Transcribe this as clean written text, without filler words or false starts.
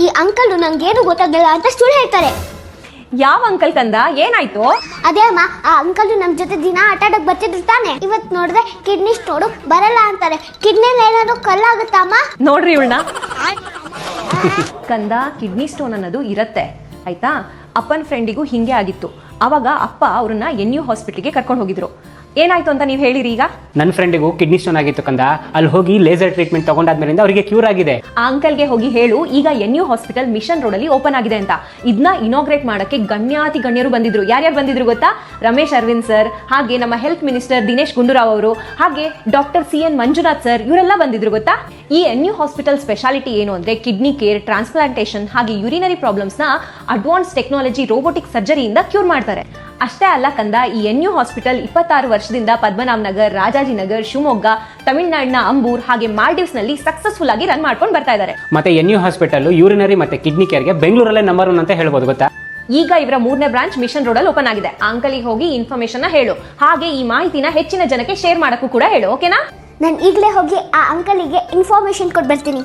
ಈ ಅಂಕಲ್ ನಂಗೇನು ಗೊತ್ತಾಗಲ್ಲ ಅಂತ ಸುಳ್ಳು ಹೇಳ್ತಾರೆ. ಯಾವ ಅಂಕಲ್ ಕಂದ, ಏನಾಯ್ತು? ಅದೇ ಅಮ್ಮ, ಆ ಅಂಕಲ್ ನಮ್ ಜೊತೆ ದಿನ ಆಟ ಆಡಕ್ ಬರ್ತಿದ್ರು ತಾನೆ. ಇವತ್ ನೋಡಿದ್ರೆ ಕಿಡ್ನಿ ಸ್ಟೋನ್ ಬರಲ್ಲ ಅಂತಾರೆ. ಕಿಡ್ನಿಲಿ ಏನಾದ್ರು ಕಲ್ಲಾಗುತ್ತಾ ಅಮ್ಮ? ನೋಡ್ರಿ ಇವಳನ್ನ. ಕಂದ, ಕಿಡ್ನಿ ಸ್ಟೋನ್ ಅನ್ನೋದು ಇರತ್ತೆ ಆಯ್ತಾ. ಅಪ್ಪನ ಫ್ರೆಂಡಿಗೂ ಹಿಂಗೆ ಆಗಿತ್ತು. ಅವಾಗ ಅಪ್ಪ ಅವ್ರನ್ನ NU ಹಾಸ್ಪಿಟ್ಲಿಗೆ ಕರ್ಕೊಂಡು ಹೋಗಿದ್ರು. ಏನಾಯ್ತು ಅಂತ ನೀವು ಹೇಳಿರಿ ಈಗ. ನನ್ನ ಫ್ರೆಂಡಿಗೂ ಕಿಡ್ನಿ ಸ್ಟೋನ್ ಆಗಿತ್ತು ಕಂದ. ಅಲ್ಲಿ ಹೋಗಿ ಲೇಸರ್ ಟ್ರೀಟ್ಮೆಂಟ್ ತಗೊಂಡಾದ್ಮೇಲಿಂದ ಅವರಿಗೆ ಕ್ಯೂರ್ ಆಗಿದೆ. ಆ ಅಂಕಲ್ಗೆ ಹೋಗಿ ಹೇಳು, ಈಗ NU ಹಾಸ್ಪಿಟಲ್ ಮಿಷನ್ ರೋಡ್ ಅಲ್ಲಿ ಓಪನ್ ಆಗಿದೆ ಅಂತ. ಇದನ್ನ ಇನಾಗ್ರೇಟ್ ಮಾಡಕ್ಕೆ ಗಣ್ಯಾತಿ ಗಣ್ಯರು ಬಂದಿದ್ರು. ಯಾರ್ಯಾರು ಬಂದಿದ್ರು ಗೊತ್ತಾ? ರಮೇಶ್ ಅರವಿಂದ್ ಸರ್, ಹಾಗೆ ನಮ್ಮ ಹೆಲ್ತ್ ಮಿನಿಸ್ಟರ್ ದಿನೇಶ್ ಗುಂಡೂರಾವ್ ಅವರು, ಹಾಗೆ ಡಾಕ್ಟರ್ CN ಮಂಜುನಾಥ್ ಸರ್, ಇವರೆಲ್ಲ ಬಂದಿದ್ರು ಗೊತ್ತಾ. ಈ NU ಹಾಸ್ಪಿಟಲ್ ಸ್ಪೆಷಾಲಿಟಿ ಏನು ಅಂದ್ರೆ ಕಿಡ್ನಿ ಕೇರ್, ಟ್ರಾನ್ಸ್ಪ್ಲಾಂಟೇಷನ್ ಹಾಗೆ ಯೂರಿನರಿ ಪ್ರಾಬ್ಲಮ್ಸ್ ನ ಅಡ್ವಾನ್ಸ್ ಟೆಕ್ನಾಲಜಿ ರೋಬೋಟಿಕ್ ಸರ್ಜರಿಯಿಂದ ಕ್ಯೂರ್ ಮಾಡ್ತಾರೆ. ಅಷ್ಟೇ ಅಲ್ಲ ಕಂದ, ಈ NU ಹಾಸ್ಪಿಟಲ್ 26 ವರ್ಷದಿಂದ ಪದ್ಮನಾಭ ನಗರ್, ರಾಜಾಜಿನಗರ್, ಶಿವಮೊಗ್ಗ, ತಮಿಳುನಾಡಿನ ಅಂಬೂರ್ ಹಾಗೆ ಮಾಲ್ಡೀವ್ಸ್ ನಲ್ಲಿ ಸಕ್ಸಸ್ಫುಲ್ ಆಗಿ ರನ್ ಮಾಡ್ಕೊಂಡು ಬರ್ತಾ ಇದ್ದಾರೆ. ಮತ್ತೆ NU ಹಾಸ್ಪಿಟಲ್ ಯೂರಿನರಿ ಮತ್ತೆ ಕಿಡ್ನಿ ಕೇರ್ಗೆ ಬೆಂಗಳೂರಲ್ಲೇ ನಂಬರ್ 1 ಅಂತ ಹೇಳ್ಬೋದು ಗೊತ್ತಾ. ಈಗ ಇವರ 3ನೇ ಬ್ರಾಂಚ್ ಮಿಷನ್ ರೋಡ್ ಅಲ್ಲಿ ಓಪನ್ ಆಗಿದೆ. ಅಂಕಲಿಗೆ ಹೋಗಿ ಇನ್ಫಾರ್ಮೇಶನ್ ಹೇಳು, ಹಾಗೆ ಈ ಮಾಹಿತಿನ ಹೆಚ್ಚಿನ ಜನಕ್ಕೆ ಶೇರ್ ಮಾಡಕ್ಕೂ ಕೂಡ ಹೇಳು, ಓಕೆನಾ? ನಾನು ಈಗಲೇ ಹೋಗಿ ಆ ಅಂಕಲಿಗೆ ಇನ್ಫಾರ್ಮೇಶನ್ ಕೊಟ್ಟು ಬರ್ತೀನಿ.